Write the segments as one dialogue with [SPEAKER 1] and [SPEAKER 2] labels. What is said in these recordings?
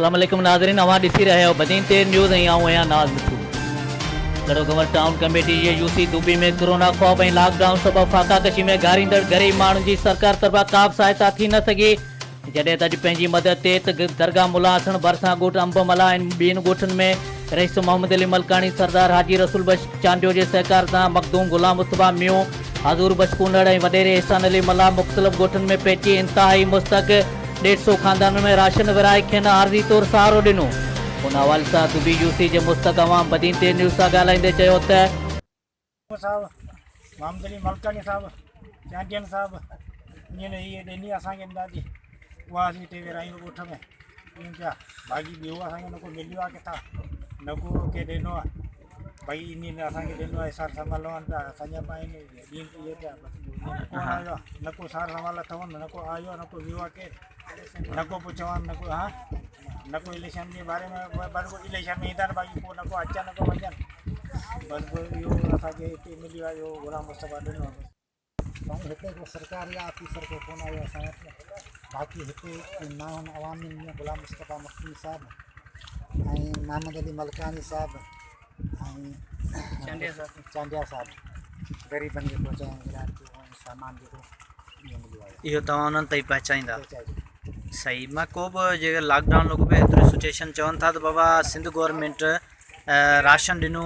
[SPEAKER 1] अस्सलाम वालेकुम नाज़रीन, अवां ॾिसी रहिया आहियो बदीन ते न्यूज़ ऐं आऊं आहियां नाज़ मिठू। गढ़ोगंवर टाउन कमेटी जे यूसी दुबई में कोरोना खौफ ऐं लॉकडाउन सबबि फाकाकशी में घारींदड़ ग़रीब माण्हुनि जी सरकार तरफ़ां का बि सहायता थी न सघी। जॾहिं त अॼु पंहिंजी मदद ते दरगाह मुला हसन भरिसां ॻोठ अंबमला ऐं ॿियनि ॻोठनि में रईस मोहम्मद अली मलकानी, सरदार हाजी रसूल बख्श चांडियो जे सहकार सां मखदूम गुलाम मुस्तफा मियो, हज़ूर बख्श कुनड़ ऐं वॾेरे एहसान अली मला मुख़्तलिफ़ ॻोठनि में पहुची इंतहाई मुस्तक 150 खानदान में राशन विराए खेनि आरज़ी तौर सहारो ॾिनो। उन हवाले सां दुबई यूसी जे मुस्तक अवाम बदीन ते न्यूज़ सां ॻाल्हाईंदे चयो त
[SPEAKER 2] साहब मोहम्मद अली मलकानी साहब चांडियन साहब ईअं इहे ॾिनी असांखे ॾाढी उहा असीं हिते विरायूं ॻोठ में ईअं पिया भाॼी ॿियो असांखे न को मिलियो आहे किथां न को के ॾिनो आहे भई इन असांखे ॾिनो आहे सार संभालो आहे पिया असांजा आहिनि ॾींहं इहे पिया कोन आयो आहे न को सार संभाल अथव न को आयो आहे न को वियो आहे केरु न को पोइ चवनि न को हा न को इलेक्शन जे बारे में बसि इलेक्शन में ईंदा आहिनि बाक़ी पोइ न को अचनि न को वञनि बसि इहो असांखे हिते मिलियो आहे इहो गुलाम मुस्तफा ॾिनो आहे साईं हिते को सरकारी ऑफिसर को कोन आयो असां वटि बाक़ी हिते माण्हुनि अवामी में गुलाम मुस्तफा मखदूम साहब ऐं मोहम्मद अली मलकानी साहब ऐं चांडिया साहब ग़रीबनि खे पहुचाइण लाइ सामान जेको इहो मिलियो आहे
[SPEAKER 3] इहो तव्हां उन्हनि ताईं पहुचाईंदा सही। मां को बि जेका लॉकडाउन लोग पे एतिरी सिचुएशन चवनि था त बाबा सिंध गवर्नमेंट राशन ॾिनो,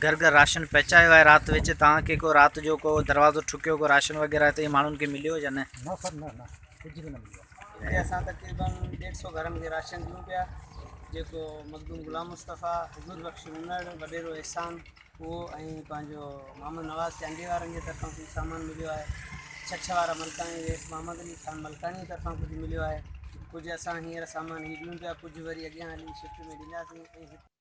[SPEAKER 3] घर घर राशन पहुचायो आहे राति विच, तव्हांखे को राति जो को दरवाज़ो ठुकियो को राशन वग़ैरह त माण्हुनि खे मिलियो या न?
[SPEAKER 2] न सर न कुझु बि न मिलियो
[SPEAKER 4] हिते असां तक़रीबन 150 घरनि खे राशन ॾियूं पिया जेको मखदूम गुलाम मुस्तफ़ा, हज़ूर बख्श कुनड़, वॾेरो एहसान उहो ऐं पंहिंजो मोहम्मद नवाज़ चांडी वारनि जे तरफ़ां कुझु सामान मिलियो आहे, छह वारा मलकानी वेस मोहम्मद अली ख़ान मलकानी जी तरफ़ां कुझु मिलियो आहे, कुझु असां हींअर सामान हीअ ॾियूं पिया, कुझु वरी अॻियां हली शिफ्ट में ॾींदासीं।